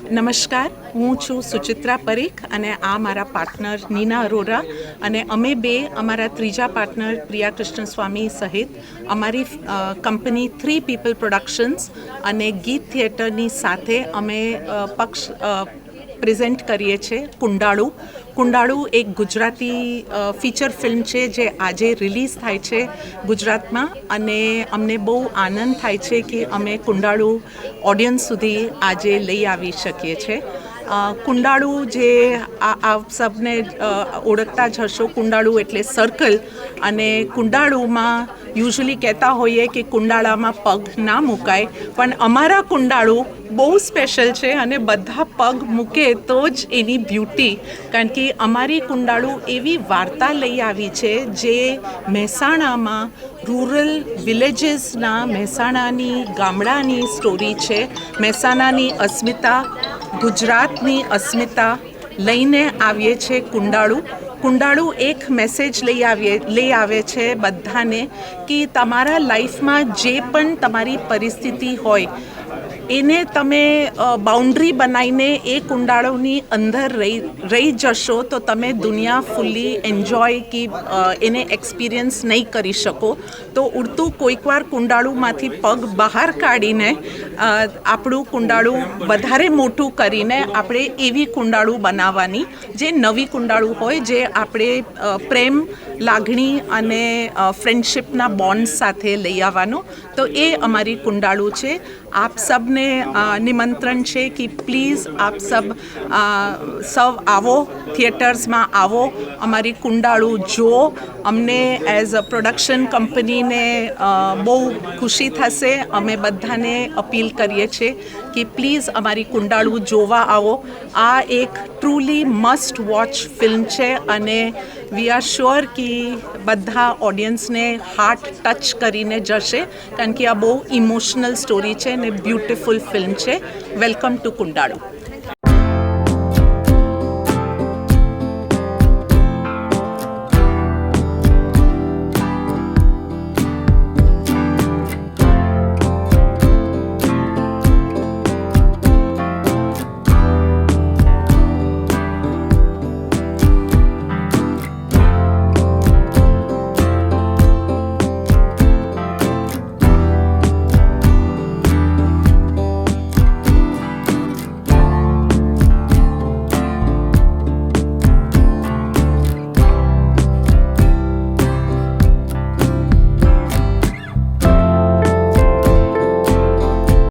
નમસ્કાર, હું છું સુચિત્રા પરીખ અને આ મારા પાર્ટનર નીના અરોરા અને અમે બે અમારા ત્રીજા પાર્ટનર પ્રિયા કૃષ્ણ સ્વામી સહિત અમારી કંપની 3 પીપલ પ્રોડક્શન્સ અને ગીત થિયેટરની સાથે અમે પ્રેઝન્ટ કરીએ છીએ કુંડાળું. કુંડાળું એક ગુજરાતી ફીચર ફિલ્મ છે જે આજે રિલીઝ થાય છે ગુજરાતમાં અને અમને બહુ આનંદ થાય છે કે અમે કુંડાળું ઓડિયન્સ સુધી આજે લઈ આવી શકીએ છીએ. કુંડાળું જે આપ સબને ઓળખતા જ હશો, કુંડાળું એટલે સર્કલ અને કુંડાળુમાં યુઝ્યુઅલી કહેતા હોઈએ કે કુંડાળામાં પગ ના મુકાય, પણ અમારા કુંડાળું બહુ સ્પેશિયલ છે અને બધા પગ મૂકે તો જ એની બ્યુટી, કારણ કે અમારી કુંડાળું એવી વાર્તા લઈ આવી છે જે મહેસાણામાં રૂરલ વિલેજીસના મહેસાણાની ગામડાની સ્ટોરી છે. મહેસાણાની અસ્મિતા, ગુજરાતની અસ્મિતા લઈને આવીએ છીએ કુંડાળું. કુંડાળું એક મેસેજ લઈ આવે છે બધાને કે તમારા લાઈફમાં જે પણ તમારી પરિસ્થિતિ હોય એને તમે બાઉન્ડ્રી બનાવીને એ કુંડાળોની અંદર રહી જશો તો તમે દુનિયા ફૂલ્લી એન્જોય કે એને એક્સપિરિયન્સ નહીં કરી શકો. તો ઉડતું કોઈકવાર કુંડાળુમાંથી પગ બહાર કાઢીને આપણું કુંડાળું વધારે મોટું કરીને આપણે એવી કુંડાળું બનાવવાની જે નવી કુંડાળું હોય, જે આપણે પ્રેમ, લાગણી અને ફ્રેન્ડશિપના બોન્ડ સાથે લઈ આવવાનું. તો એ અમારી કુંડાળું છે. આપ સબને નિમંત્રણ છે કે પ્લીઝ આપ સૌ આવો, થિયેટર્સમાં આવો, અમારી કુંડાળું જુઓ. અમને એઝ અ પ્રોડક્શન કંપનીને બહુ ખુશી થશે. અમે બધાને અપીલ કરીએ છીએ કે પ્લીઝ અમારી કુંડાળું જોવા આવો. આ એક ટ્રુલી મસ્ટ વોચ ફિલ્મ છે અને વી આર શ્યોર કે બધા ઓડિયન્સને હાર્ટ ટચ કરીને જશે, કારણ કે આ બહુ ઇમોશનલ સ્ટોરી છે અને બ્યુટિફુલ ફિલ્મ છે. Welcome to કુંડાળું.